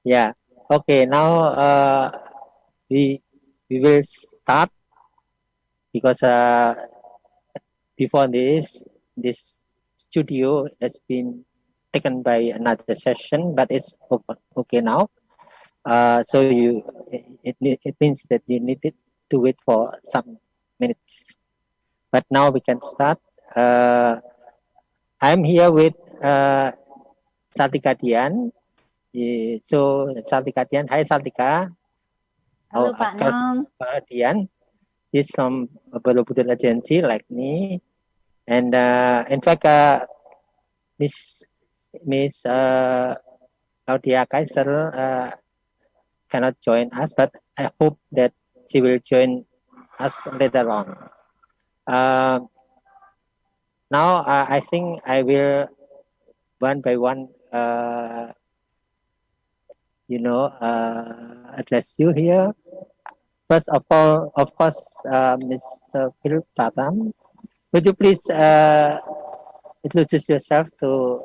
Yeah. Okay. Now we we will start because before this studio has been taken by another session, but it's open, okay now. So it means that you needed to wait for some minutes. But now we can start. I'm here with Sartika Dian. So Sartika Dian, hi Sartika. Halo Our Pak Nong. Dian is from a Borobudur agency like me. And in fact, Miss Claudia Kaiser cannot join us, but I hope that she will join us later on. Now, I think I will one by one, address you here. First of all, of course, Mr. Philip Tatam, would you please introduce yourself to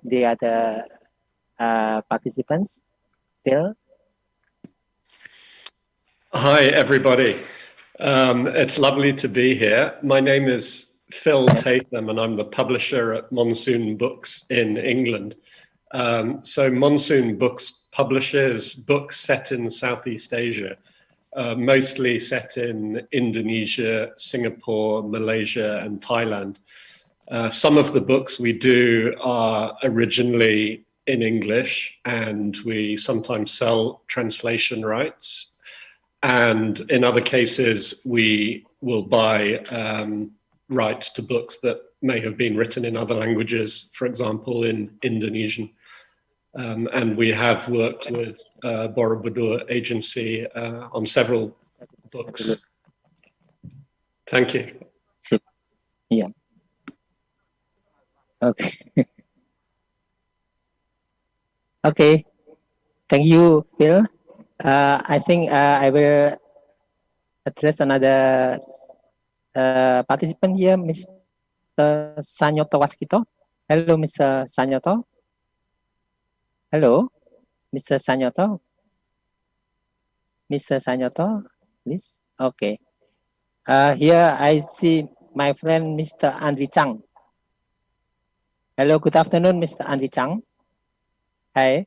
the other participants, Phil? Hi, everybody. It's lovely to be here. My name is Phil Tatham, and I'm the publisher at Monsoon Books in England. So Monsoon Books publishes books set in Southeast Asia, mostly set in Indonesia, Singapore, Malaysia, and Thailand. Some of the books we do are originally in English, and we sometimes sell translation rights. And in other cases, we will buy rights to books that may have been written in other languages, for example, in Indonesian. And we have worked with Borobudur Agency on several books. Thank you. Yeah. Okay. Okay. Thank you, Phil. I think I will address another participant here, Mr. Sanyoto Waskito. Hello, Mr. Sanyoto. Hello, Mr. Sanyoto. Mr. Sanyoto, please. Okay. Here I see my friend, Mr. Andri Chang. Hello, good afternoon, Mr. Andri Chang. Hi.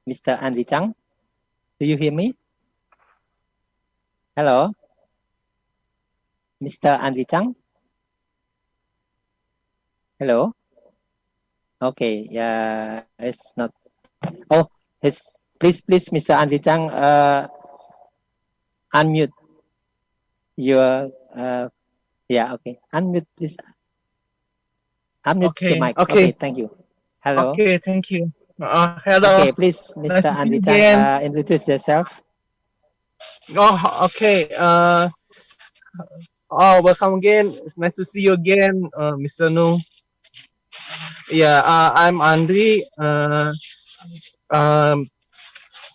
Mr. Andri Chang, do you hear me? Hello? Mr. Andri Chang? Hello? Okay, yeah, it's not. Oh, it's please, Mr. Andri Chang, unmute your, yeah, okay. Unmute, please. Unmute the mic. Okay, thank you. Hello? Okay, thank you. Hello. Okay, please, Mr. Andri Chang, introduce yourself. Oh, okay. Welcome again. It's nice to see you again, Mr. Nu. Yeah, I'm Andri.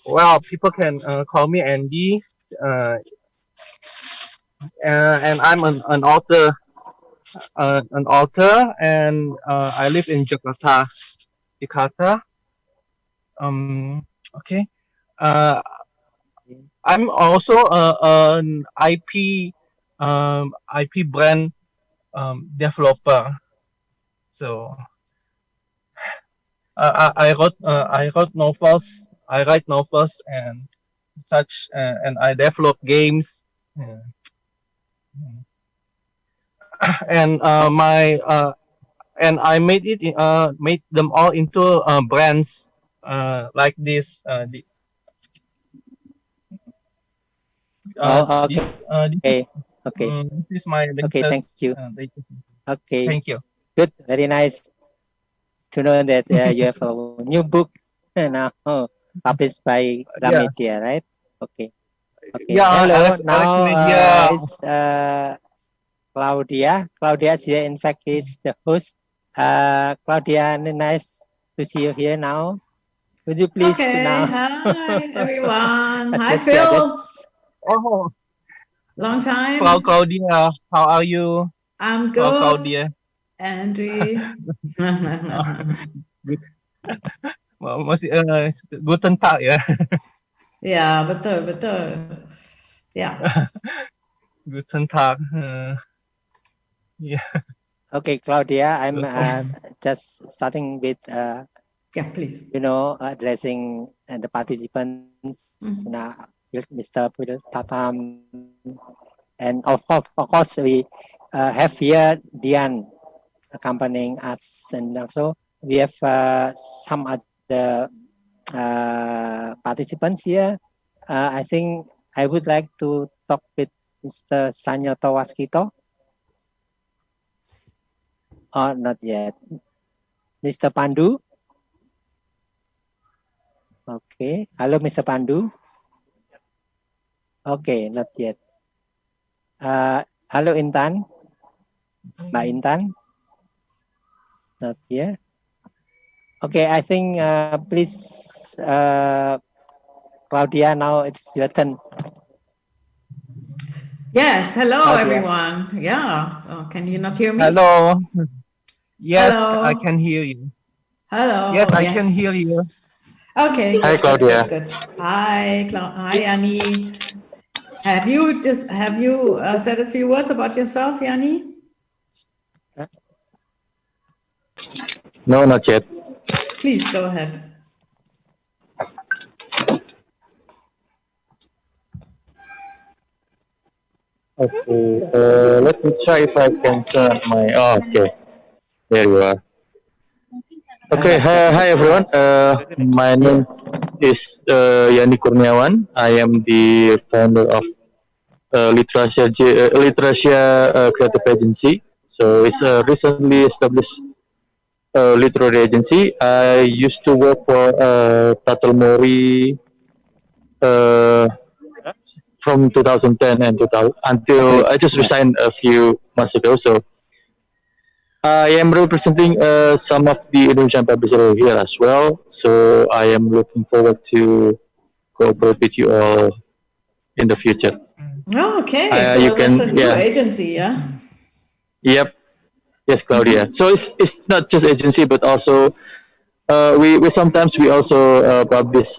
Well, people can call me Andy. And I'm an author. And I live in Jakarta. Okay. I'm also an IP brand developer. So I wrote novels. I write novels and such, and I develop games. And and I made them all into brands like this. Okay. This is my latest. Okay, thank you. Okay. Thank you. Good. Very nice to know that you have a new book now published by Gramedia, right? Okay. Okay. Yeah. Hello. Now it's Claudia. Claudia here, in fact, is the host. Claudia, nice to see you here now. Would you please now? Hi, everyone. Hi, Phil. Oh, long time. Frau Claudia, how are you? I'm good. Frau Claudia. Andrew. Good. Guten Tag ya. Ya, betul, betul. Ya. Guten Tag. Yeah. Okay, Claudia, I'm just starting with Yeah, please. addressing the participants, with Mr. Pudel Tatam, and of course we have here Dian accompanying us, and also we have some other participants here. I think I would like to talk with Mr. Sanyoto Waskito. Or not yet. Mr. Pandu. Okay. Hello, Mr. Pandu. Okay, not yet. Hello, Intan. Mbak Intan. Not here. Okay, I think please, Claudia, now it's your turn. Yes, hello Claudia. everyone. Yeah. Oh, can you not hear me? Hello. Yes, Hello. I can hear you. Hello. Yes, I can hear you. Okay. Hi, Good, Claudia. good, good, good. Hi, Hi, Yanni. Have you said a few words about yourself, Yanni? No, not yet. Please go ahead. Okay, let me try if I can turn my. Oh, okay, there you are. Okay, hi everyone. My name is Yani Kurniawan. I am the founder of Literasia Creative Agency. So it's a recently established literary agency. I used to work for Tatal Mori from 2010 and 2000, until I just resigned a few months ago. So I am representing some of the Indonesian publishers here as well. So I am looking forward to cooperate with you all in the future. Oh, okay. You So that's a can, new yeah, agency, yeah? yep, yes, Claudia. So it's not just agency, but also we sometimes we also publish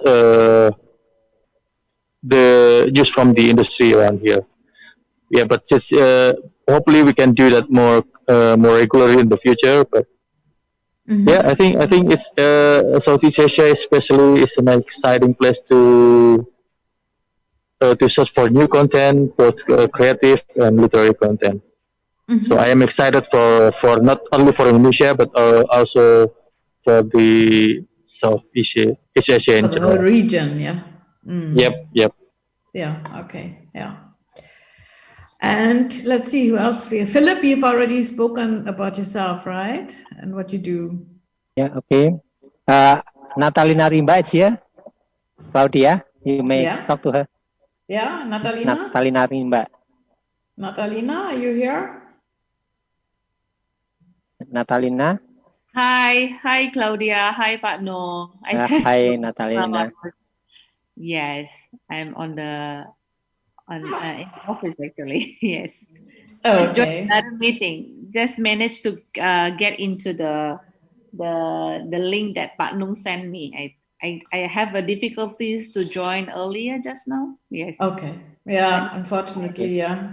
the news from the industry around here. Yeah, but just hopefully we can do that more regularly in the future. But yeah, I think it's Southeast Asia especially is an exciting place to search for new content, both creative and literary content. So I am excited for not only for Indonesia but also for the Southeast Asia For in the whole general. region, yeah. Yep. Yeah, okay, yeah. And let's see who else. Philip, you've already spoken about yourself, right? And what you do. Yeah, okay. Natalina Rimba is here. Claudia, you may talk to her. Yeah, It's Natalina? Natalina Rimba. Natalina, are you here? Natalina. Hi, Claudia. Hi, Pak No. Hi, Natalina. Yes, I'm in the office actually. Yes. Oh, I joined okay. another meeting. Just managed to get into the link that Pak Nung sent me. I have a difficulties to join earlier just now. Yes. Okay. Yeah, unfortunately, yeah.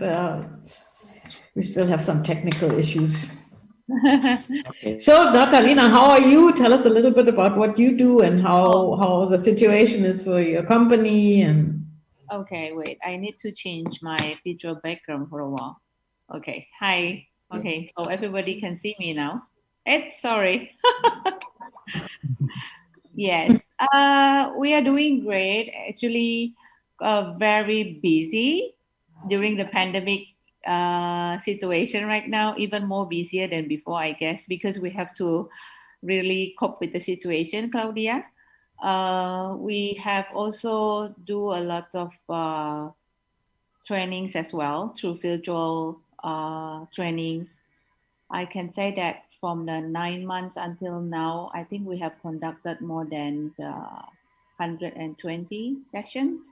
We still have some technical issues. Okay. So, Natalina, how are you? Tell us a little bit about what you do and how the situation is for your company. And Okay, wait. I need to change my visual background for a while. Okay. Hi. Okay, so everybody can see me now. Sorry. Yes. We are doing great. Actually, very busy during the pandemic situation right now, even more busier than before, I guess, because we have to really cope with the situation, Claudia. We have also do a lot of trainings as well through virtual trainings. I can say that from the 9 months until now, I think we have conducted more than 120 sessions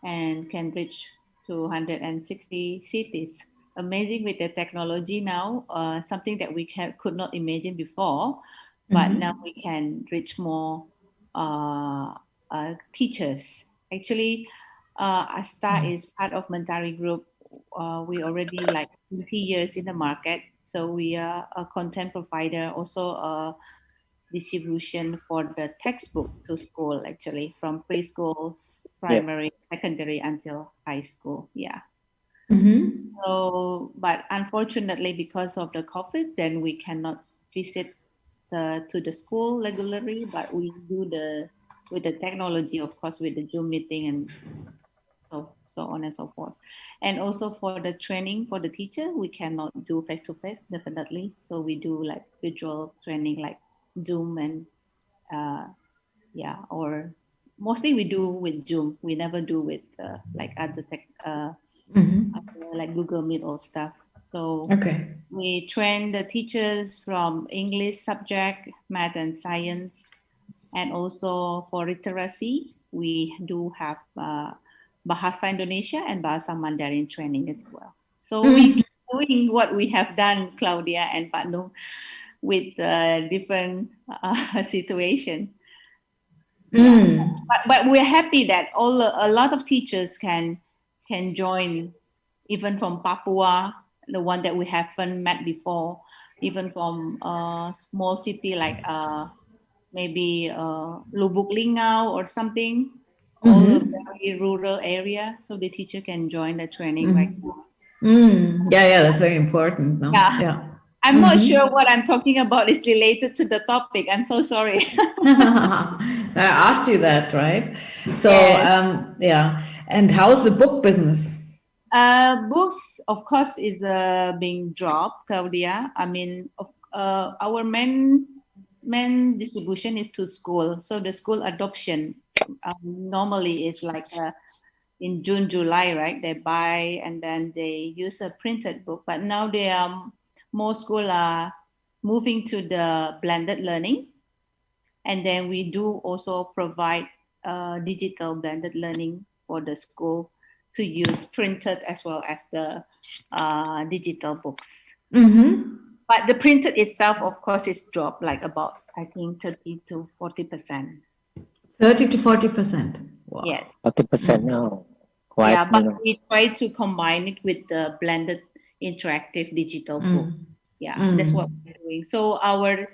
and can reach to 160 cities. Amazing with the technology now, something that we could not imagine before, but now we can reach more teachers. Actually, Asta is part of Mentari Group. We already like 20 years in the market. So we are a content provider, also a distribution for the textbook to school, actually, from preschool, primary, secondary until high school. Yeah. So, but unfortunately, because of the COVID, then we cannot visit to the school regularly, but we do with the technology, of course, with the Zoom meeting and so on and so forth. And also for the training for the teacher, we cannot do face to face, definitely. So we do like virtual training, like Zoom and or mostly we do with Zoom. We never do with like other tech, like Google Meet or stuff. So we train the teachers from English subject, math and science, and also for literacy, we do have Bahasa Indonesia and Bahasa Mandarin training as well. So we keep doing what we have done, Claudia and Pak Nung, with different situation. But we're happy that a lot of teachers can join, even from Papua, the one that we haven't met before, even from a small city like maybe Lubuk Linggau or something, all a very rural area, so the teacher can join the training right now. Yeah, that's very important. No? Yeah. I'm not sure what I'm talking about is related to the topic. I'm so sorry. I asked you that, right? So, and how's the book business? Books, of course, is being dropped, Claudia. I mean, our main distribution is to school. So the school adoption normally is like in June, July, right? They buy and then they use a printed book. But now more schools are moving to the blended learning. And then we do also provide digital blended learning for the school to use printed as well as the digital books. But the printed itself, of course, is dropped like about, I think, 30 to 40%. 30 to 40%. Wow. Yes. 40% now. Quite, yeah, but we try to combine it with the blended interactive digital book. Yeah, that's what we're doing. So our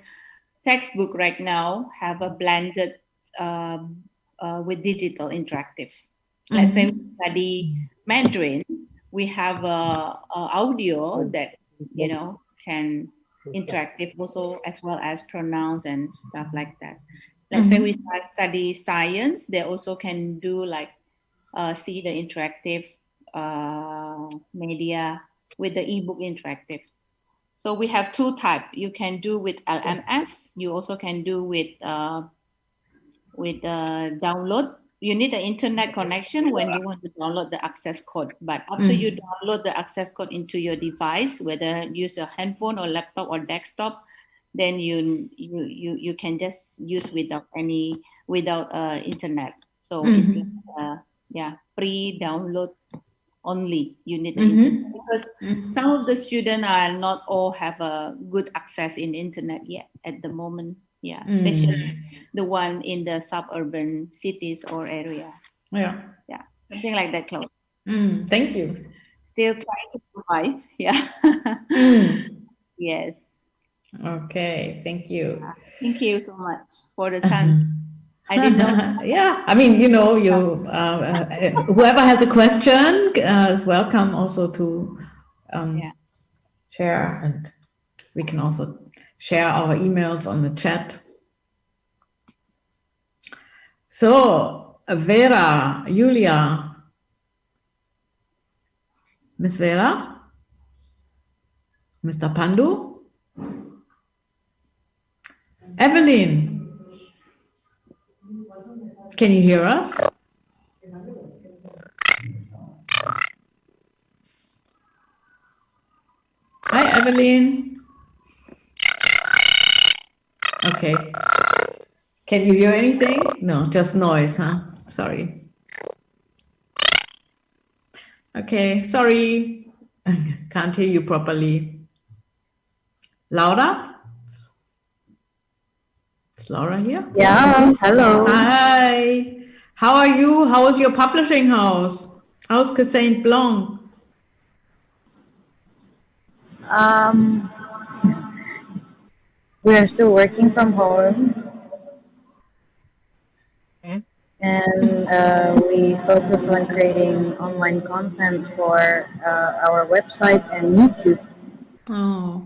textbook right now have a blended with digital interactive. Let's say we study Mandarin, we have a audio that can interactive also, as well as pronouns and stuff like that. Let's say we study science, they also can do like see the interactive media with the ebook interactive. So we have two types. You can do with LMS. You also can do with download. You need the internet connection when you want to download the access code. But after you download the access code into your device, whether use your handphone or laptop or desktop, then you can just use without internet. So it's like pre-download only. You need the internet because some of the students are not all have a good access in internet yet at the moment. Yeah, especially the one in the suburban cities or area. Yeah, something like that, Claude. Thank you. Still trying to survive. Yeah. Yes. Okay, thank you. Thank you so much for the chance. I didn't know. Yeah, I mean, whoever has a question is welcome also to share, and we can also share our emails on the chat. So, Vera, Julia, Miss Vera, Mr. Pandu, Evelyn, can you hear us? Hi, Evelyn. Okay. Can you hear anything? No, just noise, huh? Sorry. Okay, sorry. Can't hear you properly. Laura? Laura here? Yeah, hello. Hi. How are you? How is your publishing house? How's Saint Blanc? Um, we are still working from home, and we focus on creating online content for our website and YouTube. Oh.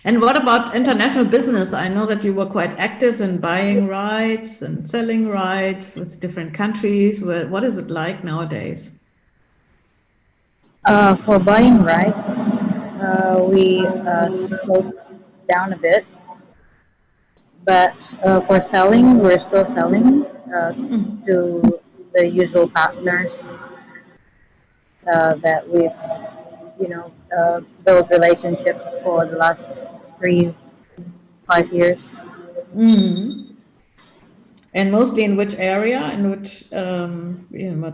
And what about international business? I know that you were quite active in buying rights and selling rights with different countries. What is it like nowadays? For buying rights, we slowed down a bit, but for selling, we're still selling to the usual partners that we've, built relationship for the last 3-5 years. And mostly in which area? In which,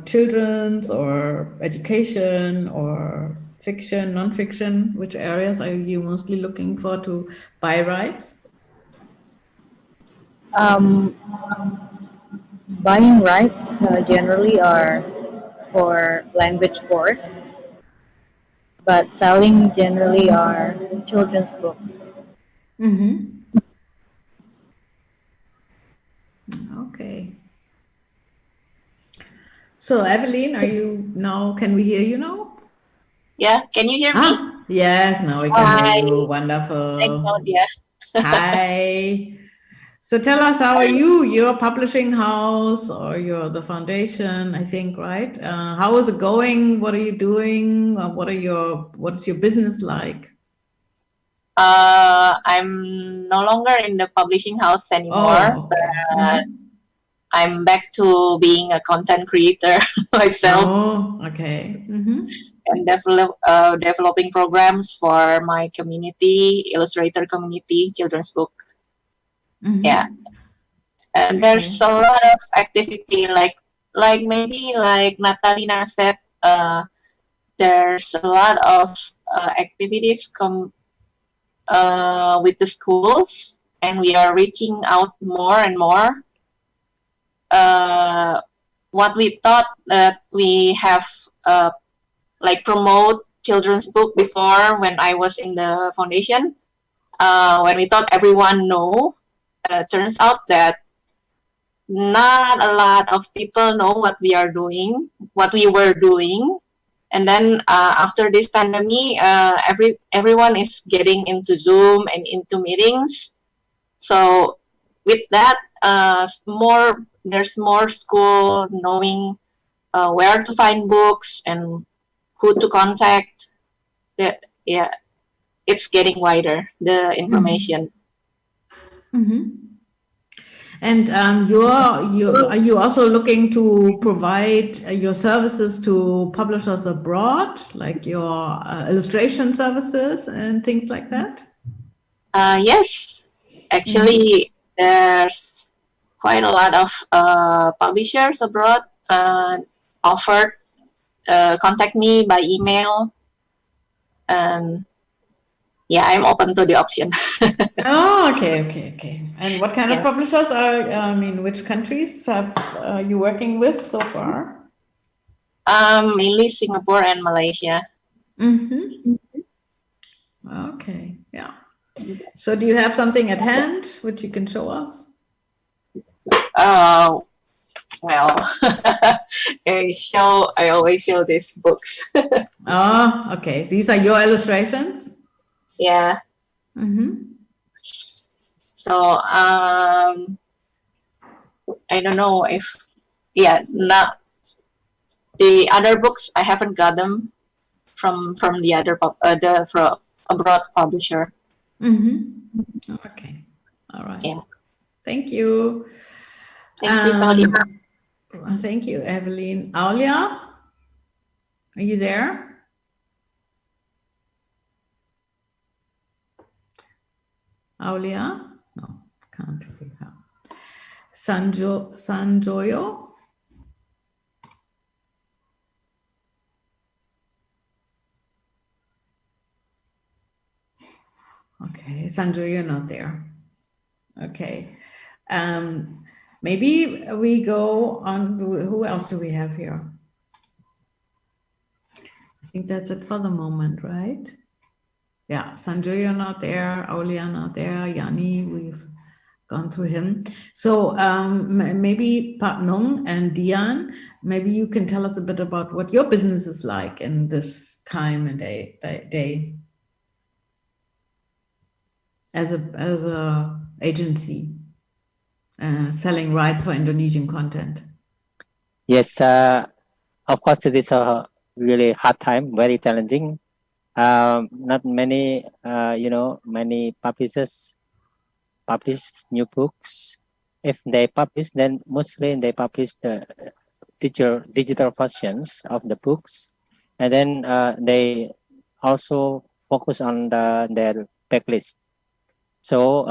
children's or education or fiction, non-fiction? Which areas are you mostly looking for to buy rights? Buying rights generally are for language course, but selling generally are children's books. Okay. So Evelyn, can we hear you now? Yeah, can you hear me? Yes, now we can hear you. Wonderful. Thank Claudia. Hi. So tell us, how are you? You're a publishing house or you're the foundation, I think, right? How is it going? What are you doing? What is your business like? I'm no longer in the publishing house anymore, Oh, okay. but I'm back to being a content creator myself. Oh, okay. And developing programs for my community, illustrator community, children's book. Yeah, and there's a lot of activity, like maybe like Natalina said. There's a lot of activities with the schools, and we are reaching out more and more. What we thought that we have promote children's book before, when I was in the foundation, when we thought everyone know, turns out that not a lot of people know what we were doing. And then after this pandemic, everyone is getting into Zoom and into meetings. So with that, there's more school knowing where to find books and who to contact. It's getting wider, the information. And are you also looking to provide your services to publishers abroad, like your illustration services and things like that? Yes, actually, there's quite a lot of publishers abroad offered contact me by email. Yeah, I'm open to the option. Oh, okay. And what kind of publishers which countries have you working with so far? Mainly Singapore and Malaysia. Okay, yeah. So do you have something at hand which you can show us? Well, I always show these books. Oh, okay. These are your illustrations? Yeah. So I don't know if not the other books, I haven't got them from the other from abroad publisher. Okay. All right. Yeah. Thank you. Thank you, Claudia. Thank you, Evelyn. Aulia, are you there? Aulia? No, can't hear her. Sanjoyo? Okay, Sanjoyo, you're not there. Okay. Maybe we go on. Who else do we have here? I think that's it for the moment, right? Yeah, Sanjay, you're not there. Aulia not there. Yanni, we've gone through him. So maybe Pat Nung and Dian, maybe you can tell us a bit about what your business is like in this time and day as a agency selling rights for Indonesian content. Yes, of course, it is a really hard time, very challenging. Not many, many publishers publish new books. If they publish, then mostly they publish the digital versions of the books, and then they also focus on their backlist. So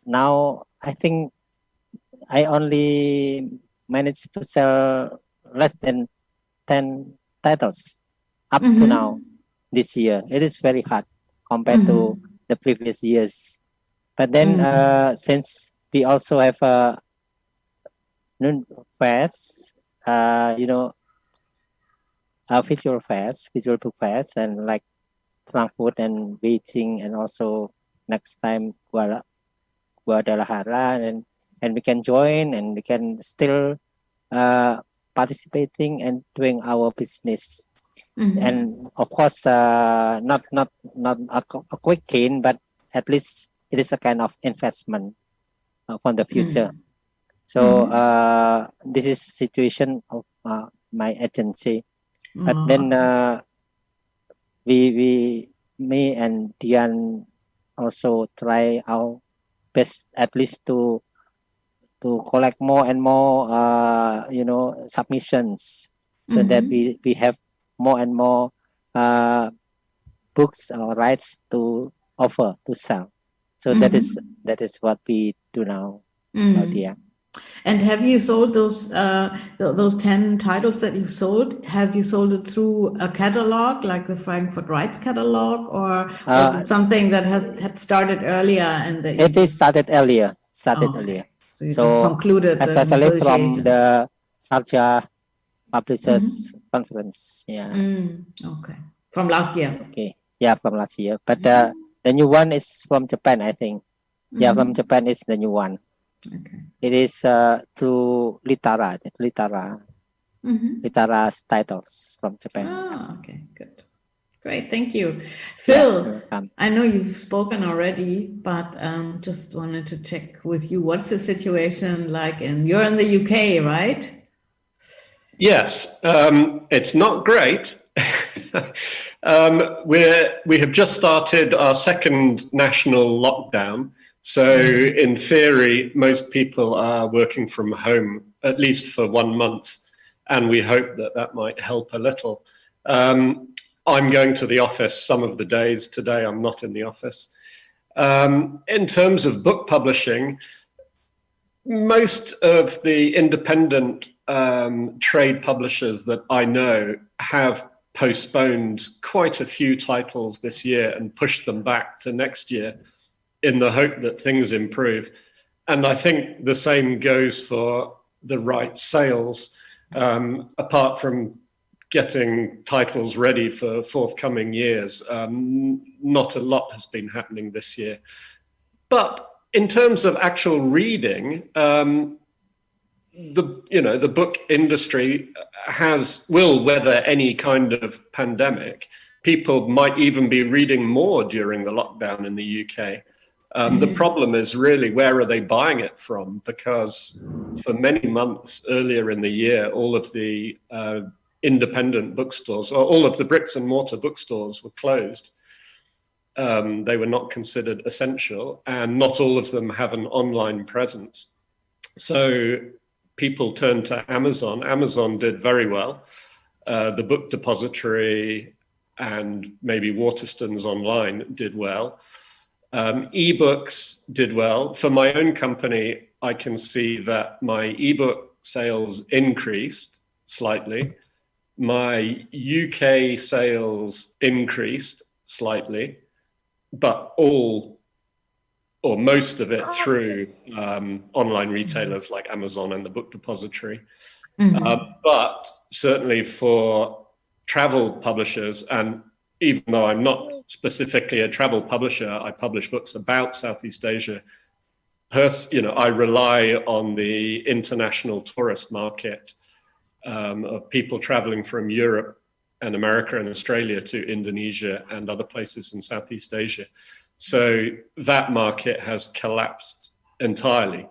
now I think I only managed to sell less than 10 titles up to now this year. It is very hard compared to the previous years. But then since we also have a fairs, visual book fairs, and like Frankfurt and Beijing, and also next time Guadalajara, and we can join, and we can still participating and doing our business. And of course, not a quick gain, but at least it is a kind of investment for the future. So this is situation of my agency. But then me and Dian also try our best, at least to collect more and more submissions, so that we have more and more books or rights to offer to sell. So that is what we do now, Claudia. And have you sold those 10 titles that you've sold? Have you sold it through a catalog, like the Frankfurt Rights catalog, or was it something that had started earlier? And it is started earlier. Okay. So you just concluded, especially from the Sharjah Publishers Conference. Yeah. Okay. From last year. Okay. Yeah, from last year. But the new one is from Japan, I think. Yeah, from Japan is the new one. Okay. It is through Litara's titles from Japan. Okay, good. Great, thank you. Phil, I know you've spoken already, but just wanted to check with you. What's the situation like? And you're in the UK, right? Yes, it's not great. We have just started our second national lockdown. So in theory, most people are working from home, at least for 1 month. And we hope that that might help a little. I'm going to the office some of the days. Today, I'm not in the office. In terms of book publishing, most of the independent trade publishers that I know have postponed quite a few titles this year and pushed them back to next year in the hope that things improve. And I think the same goes for the right sales. Apart from getting titles ready for forthcoming years, not a lot has been happening this year. But in terms of actual reading, the book industry will weather any kind of pandemic. People might even be reading more during the lockdown in the UK. The problem is really, where are they buying it from? Because for many months earlier in the year, all of the independent bookstores, or all of the bricks and mortar bookstores, were closed. They were not considered essential, and not all of them have an online presence. So people turned to Amazon. Amazon did very well. The Book Depository and maybe Waterstones Online did well. Ebooks did well. For my own company, I can see that my ebook sales increased slightly. My UK sales increased slightly, but all or most of it through online retailers like Amazon and the Book Depository. But certainly for travel publishers, and even though I'm not specifically a travel publisher, I publish books about Southeast Asia. I rely on the international tourist market of people traveling from Europe and America and Australia to Indonesia and other places in Southeast Asia. So that market has collapsed entirely.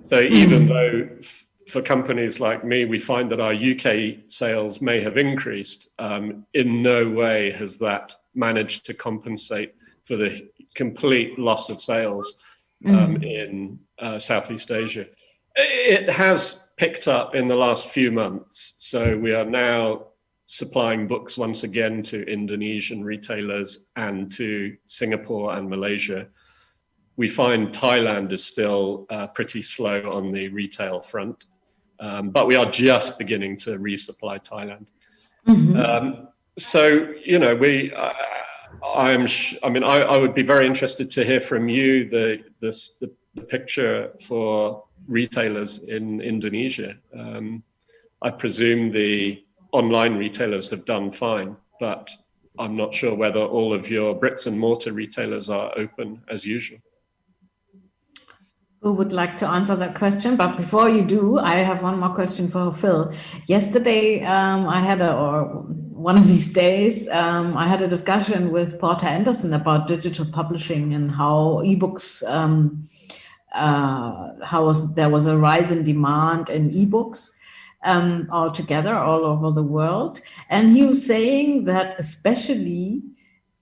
So even though for companies like me, we find that our UK sales may have increased, in no way has that managed to compensate for the complete loss of sales in Southeast Asia. It has picked up in the last few months. So we are now supplying books once again to Indonesian retailers and to Singapore and Malaysia. We find Thailand is still pretty slow on the retail front, but we are just beginning to resupply Thailand. So, you know, I would be very interested to hear from you the picture for retailers in Indonesia. I presume the online retailers have done fine, but I'm not sure whether all of your bricks and mortar retailers are open as usual. Who would like to answer that question? But before you do, I have one more question for Phil. Yesterday, one of these days, I had a discussion with Porter Anderson about digital publishing and how ebooks, there was a rise in demand in ebooks altogether all over the world. And he was saying that especially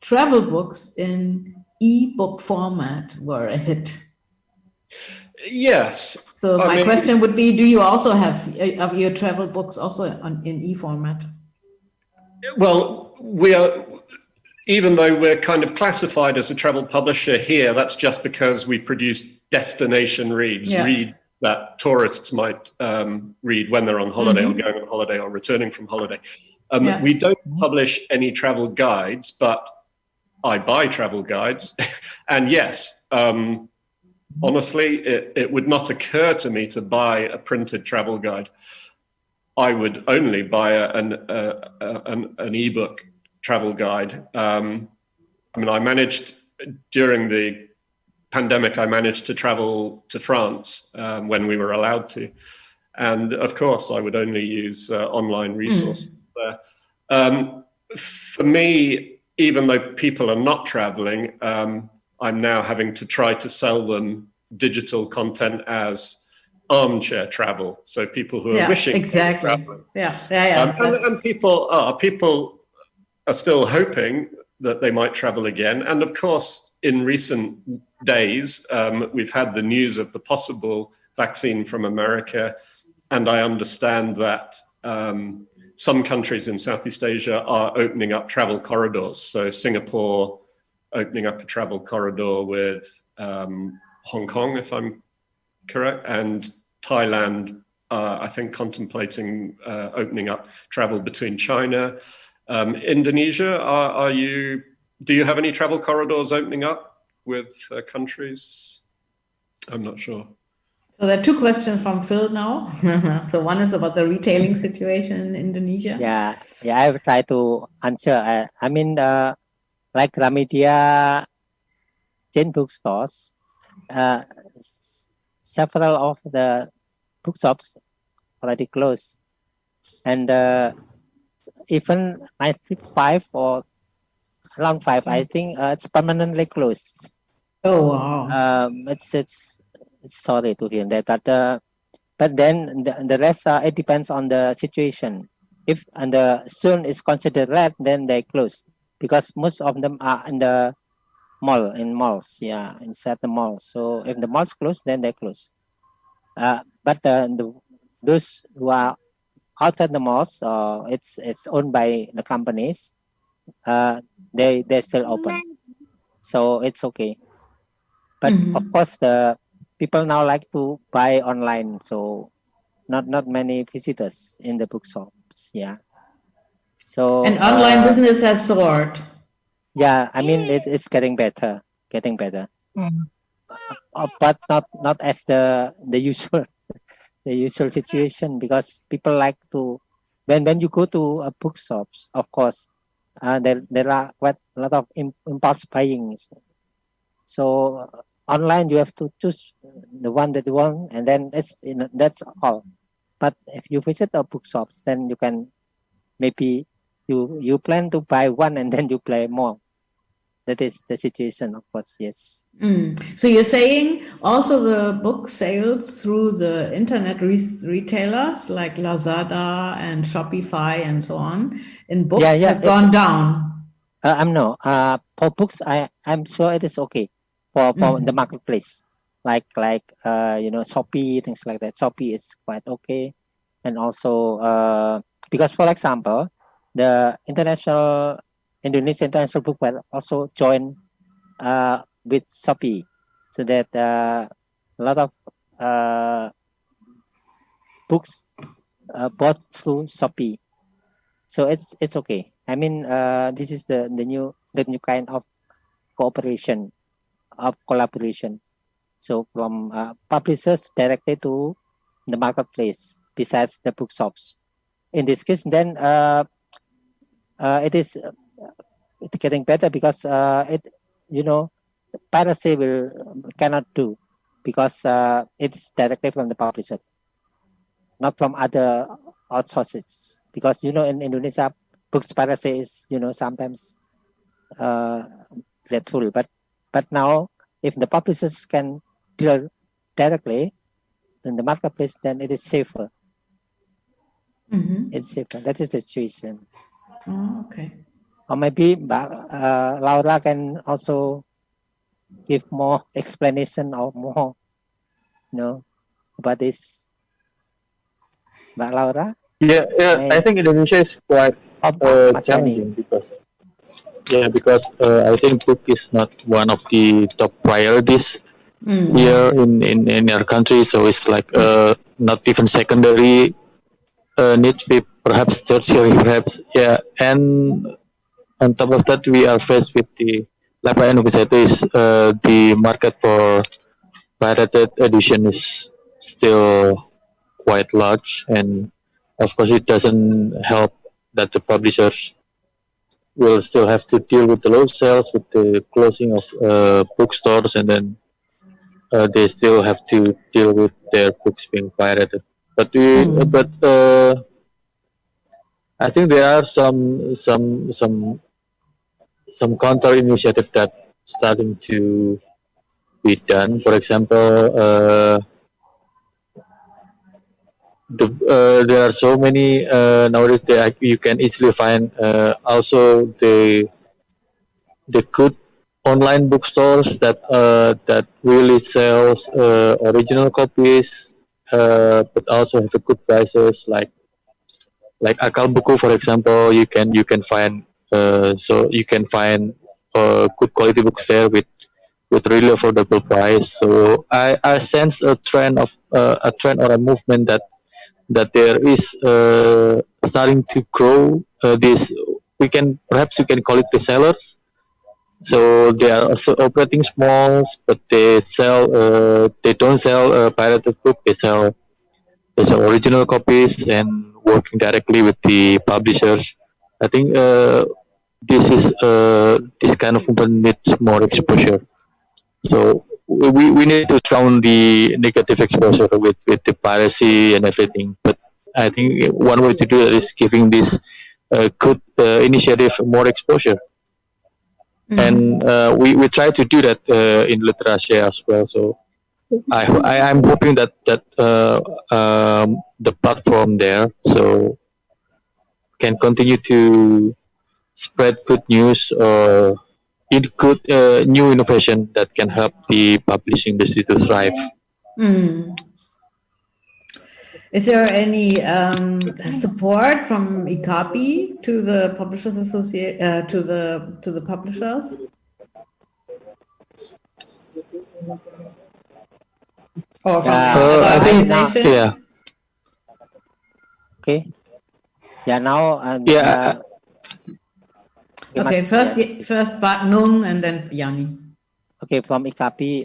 travel books in ebook format were a hit. Yes. So my question would be, do you also have your travel books also in e-format? Well, we are, even though we're kind of classified as a travel publisher here, that's just because we produce destination reads, read that tourists might read when they're on holiday or going on holiday or returning from holiday. We don't publish any travel guides, but I buy travel guides. And yes, honestly, it would not occur to me to buy a printed travel guide. I would only buy an ebook travel guide. I managed during the pandemic, I managed to travel to France when we were allowed to. And of course, I would only use online resources there. For me, even though people are not traveling, I'm now having to try to sell them digital content as armchair travel. So people who are wishing to travel. And people are still hoping that they might travel again. And of course, in recent days, we've had the news of the possible vaccine from America. And I understand that some countries in Southeast Asia are opening up travel corridors. So Singapore opening up a travel corridor with Hong Kong, if I'm correct, and Thailand, I think, contemplating opening up travel between China. Indonesia, do you have any travel corridors opening up with countries? I'm not sure. So there are two questions from Phil now. So one is about the retailing situation in Indonesia. Yeah, I will try to answer. Like Gramedia chain bookstores, several of the bookshops already closed. And even I think 5 or around 5, I think it's permanently closed. Oh, wow. It's sorry to hear that, but then the rest, it depends on the situation. If and the zone is considered red, then they close, because most of them are in the malls, inside the mall. So if the malls close, then they close. But those who are outside the malls, it's owned by the companies. They're still open, so it's okay. But of course, the people now like to buy online, so not many visitors in the bookshops. Yeah. So and online business has soared. Yeah, it's getting better. but not as the usual the usual situation, because people like to, when you go to a bookshops, of course, there are quite a lot of impulse buying. So online you have to choose the one that you want, and then that's all. But if you visit a bookshops, then you can maybe you plan to buy one and then you play more. That is the situation, of course. Yes. So you're saying also the book sales through the internet retailers like Lazada and Shopify and so on in books has gone down. I'm no. For books, I'm sure it is okay for the marketplace, like Shopee, things like that. Shopee is quite okay, and also because, for example, the Indonesian International Book Fair also join with Shopee, so that a lot of books bought through Shopee. So it's okay. I mean, this is the new kind of collaboration. So from publishers directly to the marketplace, besides the bookshops. In this case, then it is it's getting better, because piracy cannot do, because it's directly from the publisher, not from other outsources. Because in Indonesia, books piracy is sometimes dreadful. But now, if the publishers can deal directly in the marketplace, then it is safer. It's safer. That is the situation. Oh, okay. Or maybe Laura can also give more explanation or more, about this. Laura? Yeah, I think Indonesia is quite challenging because I think book is not one of the top priorities here in our country. So it's like not even secondary needs, perhaps tertiary, perhaps. Yeah, and on top of that, we are faced with like Pak Enu said, the market for pirated edition is still quite large, and of course it doesn't help that the publishers will still have to deal with the low sales, with the closing of bookstores, and then they still have to deal with their books being pirated. But I think there are some counter initiative that starting to be done. For example, there are so many nowadays that you can easily find also the good online bookstores that really sells original copies, but also have a good prices, like Akal Buku, for example. You can find good quality books there with really affordable price. So I sense a trend or a movement that there is starting to grow. This perhaps we can call it resellers. So they are also operating smalls, but they don't sell pirated book. They sell original copies and working directly with the publishers. I think this kind of movement needs more exposure. So we need to drown the negative exposure with the piracy and everything. But I think one way to do it is giving this good initiative more exposure. And we try to do that in literacy as well. So I'm hoping that the platform there can continue to spread good news or good new innovation that can help the publishing industry to thrive. Is there any support from ICAPI to the Publishers Association, to the publishers? Or from I think organization? Okay. Yeah. Now. Okay. First, Pak Nung, and then Yani. okay, from IKAPI,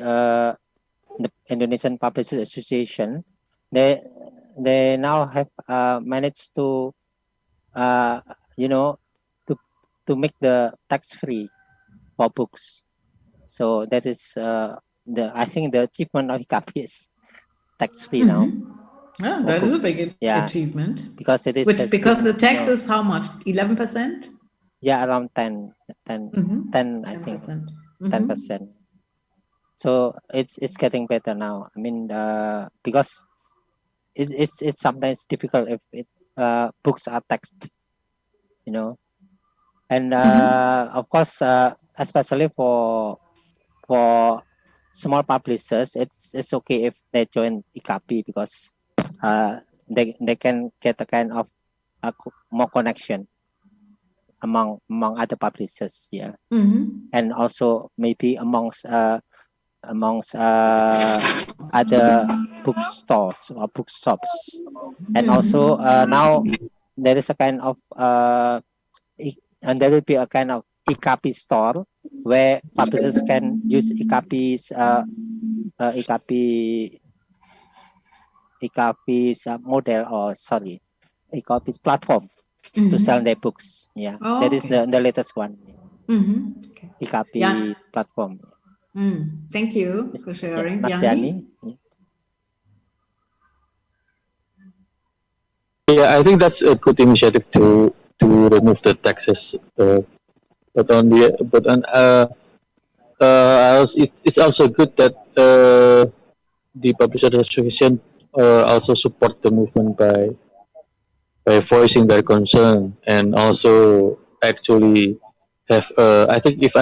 the Indonesian Publishers Association, they now have managed to you know to make the tax free for books. So that is I think the achievement of IKAPI is tax free now. Yeah, for that is a books. big Yeah, achievement. because it is Which, because the tax you know, is how much? 11%? yeah, around 10, I think 10%. 10%. So it's getting better now. I mean, because it's sometimes difficult if books are text, you know, and of course, especially for small publishers, it's okay if they join IKAPI because they can get a kind of more connection among other publishers, yeah, and also maybe amongst other bookstores or bookshops, and also now there is a kind of and there will be a kind of IKAPI store where publishers can use IKAPI's IKAPI's model, or sorry, IKAPI's platform to sell their books. Yeah, Oh, that is okay. the latest one. Okay. IKAPI Yeah. platform. Thank you for sharing. Mas Yani? Yani? Yeah, I think that's a good initiative to remove the taxes. But on it's also good that the publisher association also support the movement by voicing their concern, and also actually have I think if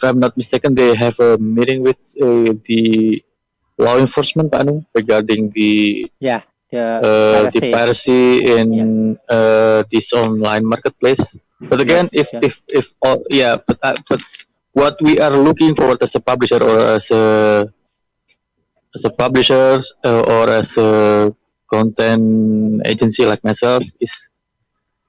I'm not mistaken, they have a meeting with the law enforcement, Pak Anung, regarding the Yeah, the piracy in this online marketplace. But again, Yes, sure. if yeah, but what we are looking for as a publisher, or as a publisher, or as a content agency like myself, is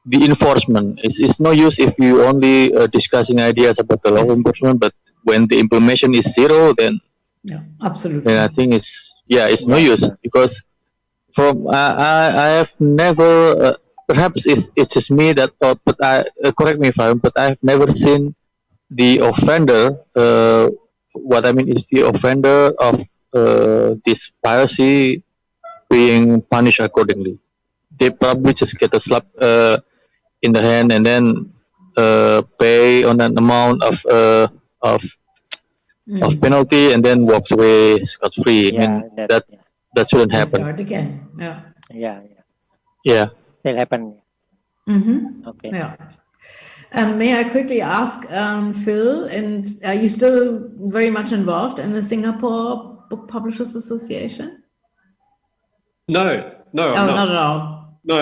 the enforcement. It's no use if you only discussing ideas about the law enforcement, but when the implementation is zero, then Yeah, absolutely. then I think it's no use, sure. because from I have never perhaps it's just me that thought, but I correct me if I'm, but I have never seen the offender. What I mean is the offender of this piracy being punished accordingly. They probably just get a slap in the hand, and then pay on an amount of penalty, and then walks away scot free. I mean that shouldn't They happen. start again. Yeah. Yeah. Still happen. Okay. Yeah. May I quickly ask, Phil, and are you still very much involved in the Singapore Book Publishers Association? No, I'm not. Not at all. No.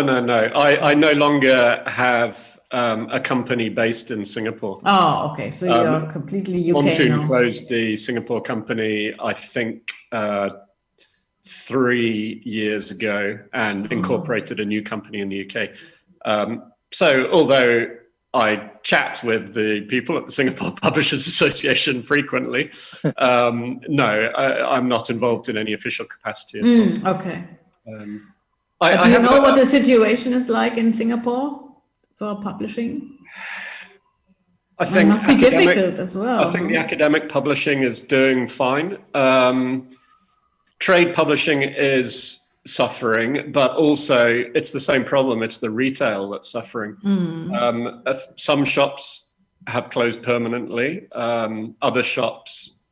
I no longer have a company based in Singapore. Oh, okay. So you're completely UK Monsoon now. closed the Singapore company, I think, 3 years ago, and incorporated a new company in the UK. So although I chat with the people at the Singapore Publishers Association frequently, no, I'm not involved in any official capacity at all. Okay. Do you know what the situation is like in Singapore for publishing? I think it must be difficult as well. I think the academic publishing is doing fine. Trade publishing is suffering, but also it's the same problem. It's the retail that's suffering. Some shops have closed permanently. Other shops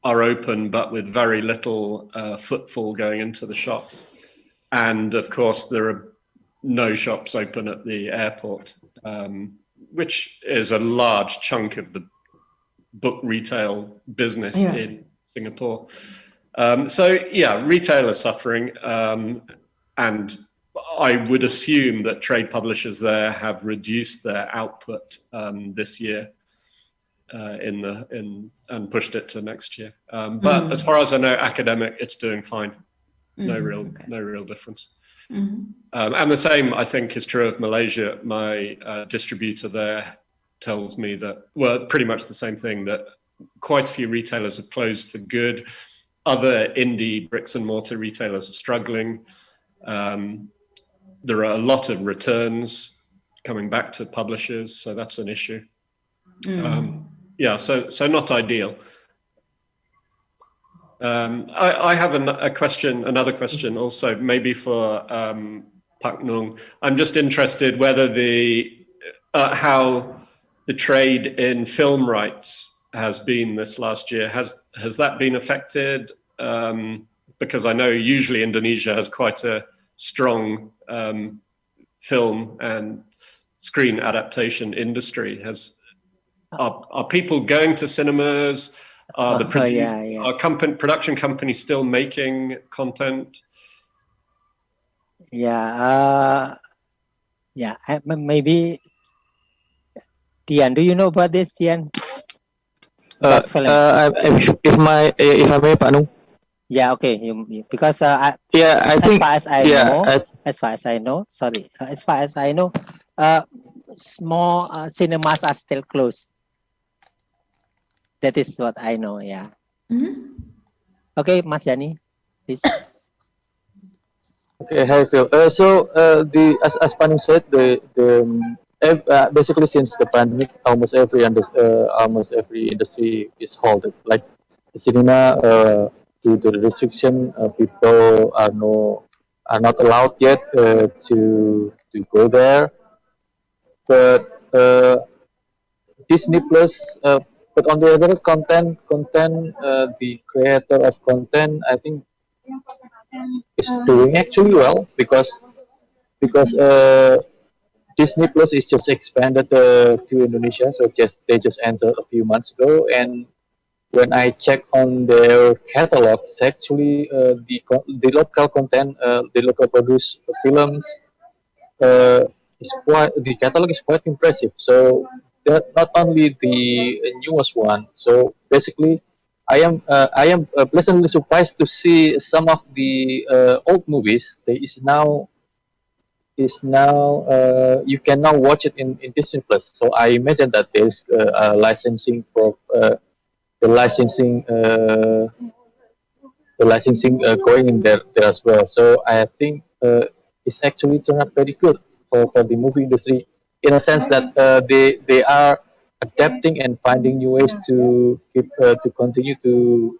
are open, but with very little footfall going into the shops. And of course, there are no shops open at the airport, which is a large chunk of the book retail business in Singapore. So yeah, retail is suffering, and I would assume that trade publishers there have reduced their output this year and pushed it to next year. But as far as I know, academic, it's doing fine. No real difference. And the same, I think, is true of Malaysia. My distributor there tells me that, well, pretty much the same thing, that quite a few retailers have closed for good. Other indie bricks and mortar retailers are struggling. There are a lot of returns coming back to publishers, so that's an issue. Yeah, so not ideal. I have another question also, maybe for Pak Nung. I'm just interested whether how the trade in film rights has been this last year. Has that been affected? Because I know usually Indonesia has quite a strong film and screen adaptation industry. Are people going to cinemas? Are the production companies still making content? Maybe Tian, do you know about this, Tian? If I may, Pak Nung. Yeah, okay. Because I think as far as I know, small cinemas are still closed. That is what I know. Yeah. Okay, Mas Yani, please. Okay, hi Phil. So as Panung said, basically since the pandemic, almost every industry is halted. Like the cinema, due to the restriction, people are not allowed yet to go there. But Disney Plus, but on the other content, the creator of content, I think, is doing actually well because Disney Plus is just expanded to Indonesia, so they just entered a few months ago. And when I check on their catalog, actually the local content, the local produced films, the catalog is quite impressive. So not only the newest one. So basically, I am pleasantly surprised to see some of the old movies. There is now you can now watch it in Disney Plus. So I imagine that there is licensing for the licensing going in there as well. So I think it's actually turned out very good for the movie industry, in a sense that they are adapting and finding new ways to continue to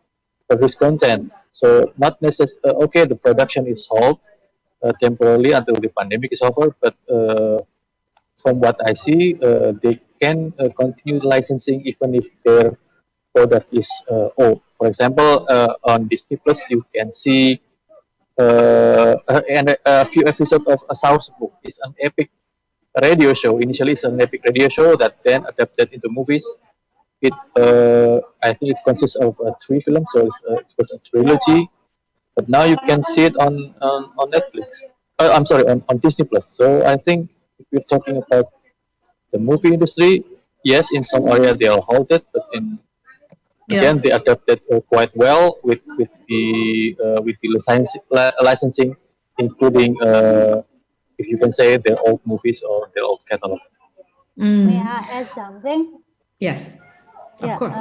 produce content. So not necessarily okay, the production is halted temporarily until the pandemic is over, but from what I see, they can continue licensing even if their product is old. For example, on Disney Plus, you can see and a few episodes of A Source Book. It's an epic radio show. Initially, it's an epic radio show that then adapted into movies. I think it consists of 3 films, so it was a trilogy. But now you can see it on Netflix. I'm sorry, on Disney Plus. So I think if you're talking about the movie industry, yes, in some area they are halted, but again they adapted quite well with the licensing, including if you can say their old movies or their old catalog. May I add something? Yes, of course.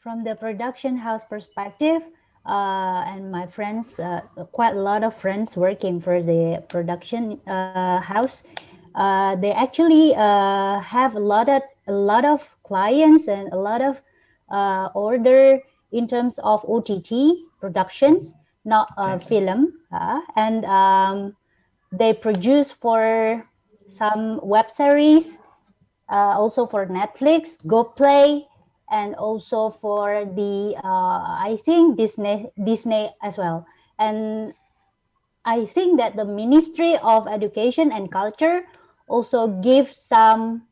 From the production house perspective, and my friends, quite a lot of friends working for the production house, they actually have a lot of clients and a lot of order in terms of OTT productions, not film, and they produce for some web series, also for Netflix, GoPlay, and also for the I think Disney as well. And I think that the Ministry of Education and Culture also gives some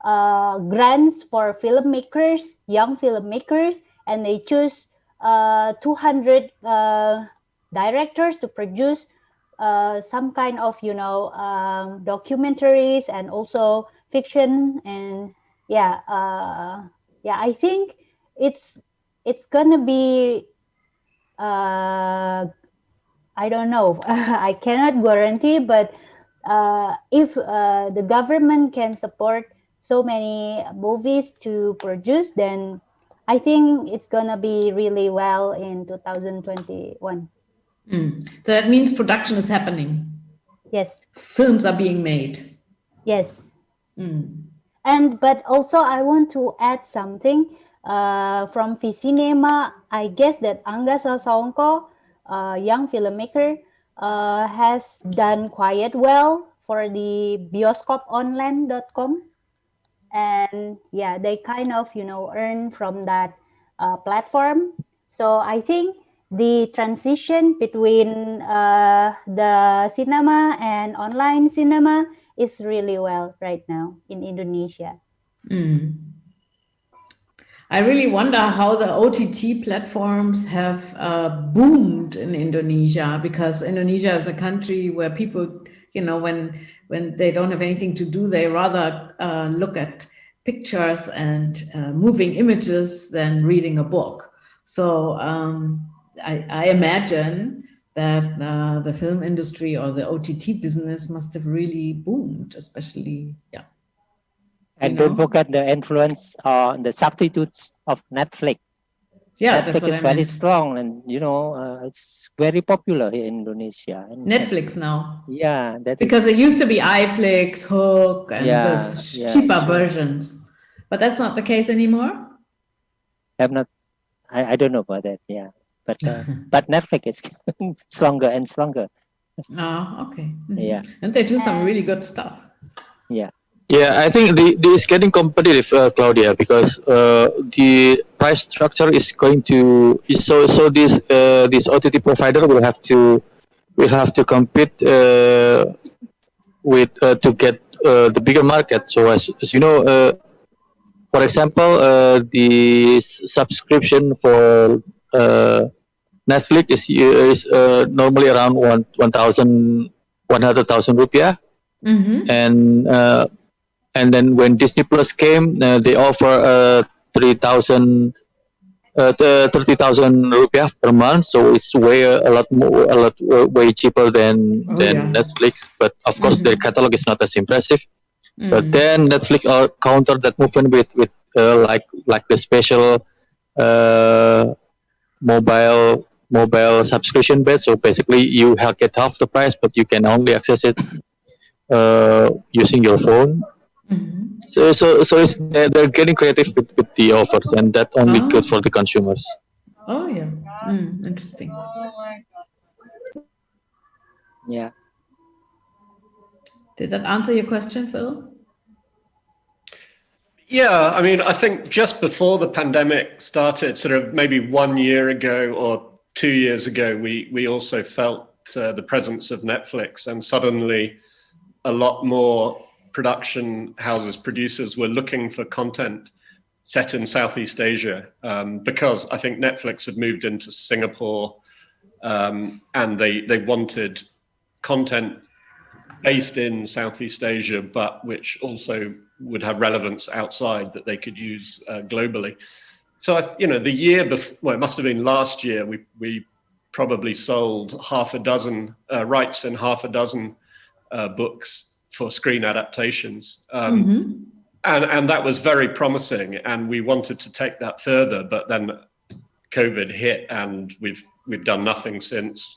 grants for filmmakers, young filmmakers, and they choose 200 directors to produce some kind of documentaries and also fiction. And I think it's gonna be I don't know. I cannot guarantee, but if the government can support so many movies to produce, then I think it's gonna be really well in 2021. So that means production is happening. Yes. Films are being made. Yes. And but also I want to add something from Visinema. I guess that Angga Sasongko, young filmmaker, has done quite well for the bioscoponline.com. And yeah, they kind of, earn from that platform. So I think the transition between the cinema and online cinema is really well right now in Indonesia. I really wonder how the OTT platforms have boomed in Indonesia, because Indonesia is a country where people, when they don't have anything to do, they rather look at pictures and moving images than reading a book. So I imagine that the film industry or the OTT business must have really boomed, especially, And don't forget the influence or the substitutes of Netflix. Yeah, Netflix is very strong, and it's very popular here in Indonesia. And Netflix now. Yeah, because it used to be iFlix, Hook, and the cheaper versions, but that's not the case anymore. I don't know about that. Yeah, but Netflix is stronger and stronger. Oh, okay. Yeah, and they do some really good stuff. Yeah. Yeah, I think it's getting competitive, Claudia, because the price structure is going to so this OTT provider will have to compete with to get the bigger market. So as you know, for example, the subscription for Netflix is normally around 100,000 rupiah, and then when Disney Plus came, they offer 30,000 rupiah per month. So it's way cheaper than Netflix. But of course, their catalog is not as impressive. But then Netflix countered that movement with like the special mobile subscription base. So basically, you get half the price, but you can only access it using your phone. So it's they're getting creative with the offers, and that's only good for the consumers. Oh yeah, interesting. Yeah. Did that answer your question, Phil? Yeah, I mean, I think just before the pandemic started, sort of maybe 1 year ago or 2 years ago, we also felt the presence of Netflix, and suddenly a lot more production houses, producers were looking for content set in Southeast Asia, because I think Netflix had moved into Singapore, and they wanted content based in Southeast Asia, but which also would have relevance outside that they could use globally. So, the year before, well, it must have been last year, we probably sold half a dozen rights in half a dozen books for screen adaptations. And that was very promising, and we wanted to take that further, but then COVID hit, and we've done nothing since.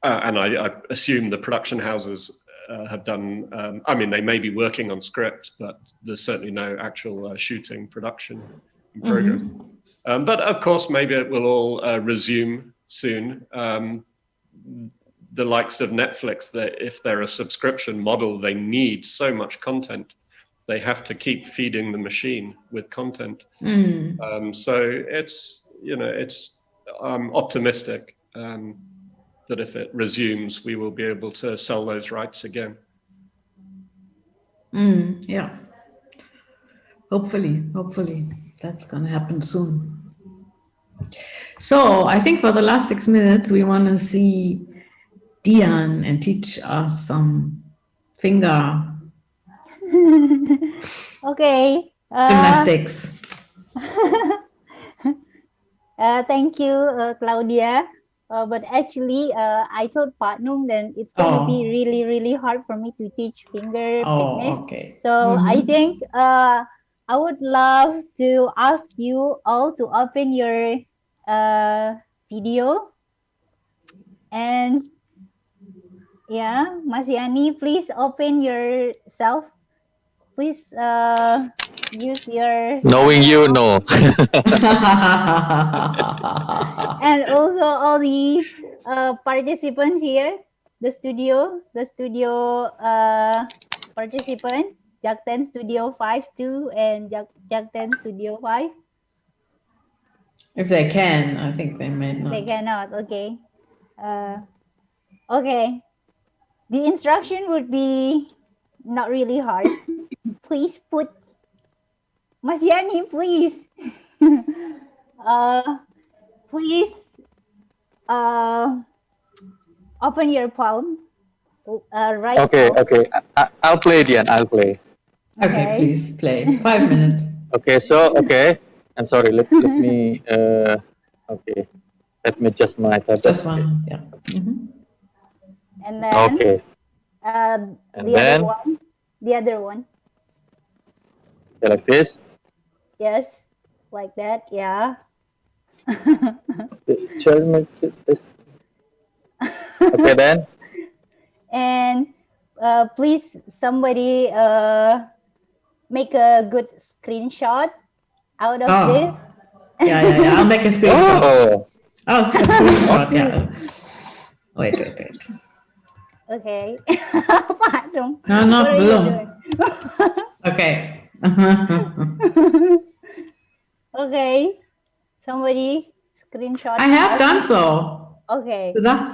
And I assume the production houses have done, I mean, they may be working on script, but there's certainly no actual shooting production in progress. But of course, maybe it will all resume soon. The likes of Netflix, that if they're a subscription model, they need so much content. They have to keep feeding the machine with content. So I'm optimistic that if it resumes, we will be able to sell those rights again. Yeah. Hopefully that's going to happen soon. So I think for the last 6 minutes, we want to see Dian and teach us some finger Okay. gymnastics. Thank you, Claudia. But actually, I told Pak Nung that it's going to be really, really hard for me to teach finger fitness. Okay. So I think I would love to ask you all to open your video. And yeah, Mas Yani, please open yourself. Please use your Knowing you, no. and also all the participants here, the studio participant, Jak10 Studio 5.2 and Jak10 Studio 5. If they can, I think they may not. They cannot, okay. Okay. The instruction would be not really hard. Please put Mas Yani, please. Please open your palm. Right. Okay, palm. okay. I'll play, Dian. I'll play. Okay, please play. 5 minutes. Okay, so okay. I'm sorry. Let me. Okay. Let me adjust my tablet. Just one. Yeah. And then. Okay. The other one. Okay, like this. Yes, like that. Yeah. Okay, then. And please, somebody make a good screenshot out of this. Yeah. I'll make a screenshot. Oh. Oh, it's a screenshot. Yeah. Wait. Okay. Pak dong. No, What are you belum. doing? Okay. Okay. Somebody screenshot. I have done so. Okay. Sudah.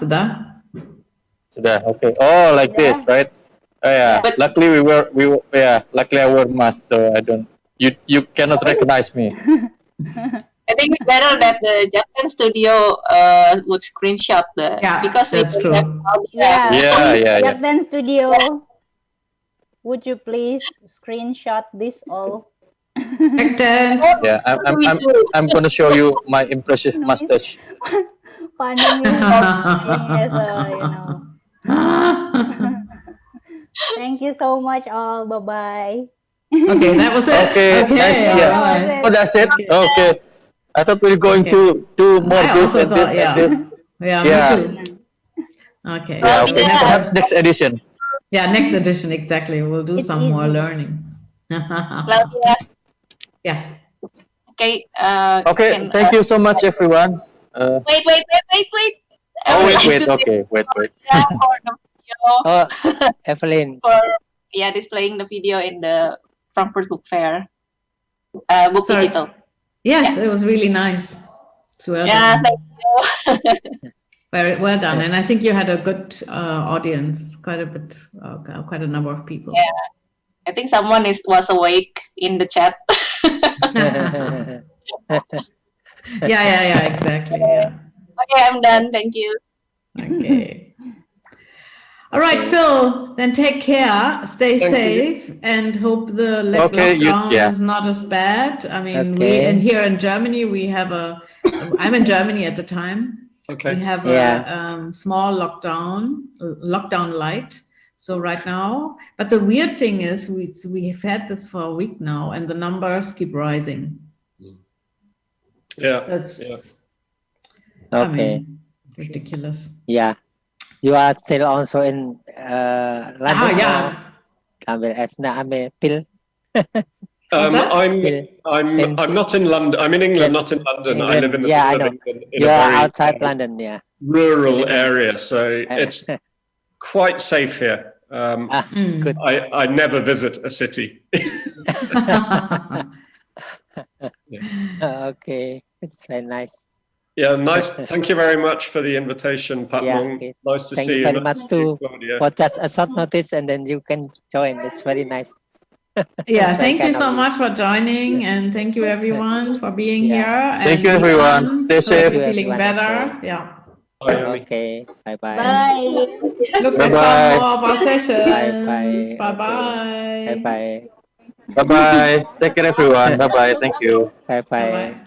Okay. Oh, like this, right? Oh yeah. Yeah. Luckily luckily I wear mask, so I don't. You cannot recognize me. I think it's better that the Jak10 Studio would screenshot because that's we true. Yeah. Jak10 Studio, would you please screenshot this all? Jak10. Yeah, I'm gonna show you my impressive mustache. Pandang as Thank you so much all. Bye-bye. Okay, that was it. Okay, nice. Yeah. Right. Oh, that's it. Okay. I thought we were going to do more I this also and thought, this and this. Yeah, Yeah. me too. Okay. Yeah, okay. Perhaps next edition. Yeah, next edition, exactly. We'll do It's some more easy. learning. Claudia. Yeah. Okay. Okay, thank you so much, everyone. Wait. Oh, wait. Okay, wait. For the video. Oh, Evelyn. For displaying the video in the Frankfurt Book Fair. Book Sorry. digital. Yes, it was really nice. So well Yeah, done. thank you. Very well done. And I think you had a good audience, quite a number of people. Yeah. I think someone was awake in the chat. Yeah, exactly. Yeah. Okay, I'm done. Thank you. Okay. All right, Phil, then take care, stay Thank safe, and hope the Okay, lockdown yeah. is not as bad. I mean, Okay. here in Germany, we have I'm in Germany at the time. Okay. We have Yeah. a small lockdown light. So right now, but the weird thing is we have had this for a week now, and the numbers keep rising. Yeah. So it's Okay. ridiculous. Yeah. You are still also in London? Yeah. Phil. I'm not in London. I'm in England, not in London. I live in the Yeah, I middle know. of England, in You a are very outside London, yeah. rural area, so it's quite safe here. Good. I never visit a city. Okay, it's very nice. Yeah, nice. Thank you very much for the invitation, Pat Yeah, Mong. okay. Nice to Thank see you you. very Nice much to see you, too Claudia. for just a short notice, and then you can join. It's very nice. Yeah, That's thank very you kind so of much for joining, and thank you everyone for being Yeah. here. Thank and you, be everyone. fun. Stay Hope safe. you're feeling Everyone better. also. Yeah. Bye, Yami. Okay, bye-bye. Bye. Look at Bye-bye. some more of our sessions. Bye-bye. Bye-bye. Bye-bye. Bye-bye. Take care, everyone. Bye-bye. Thank you. Bye-bye. Bye-bye.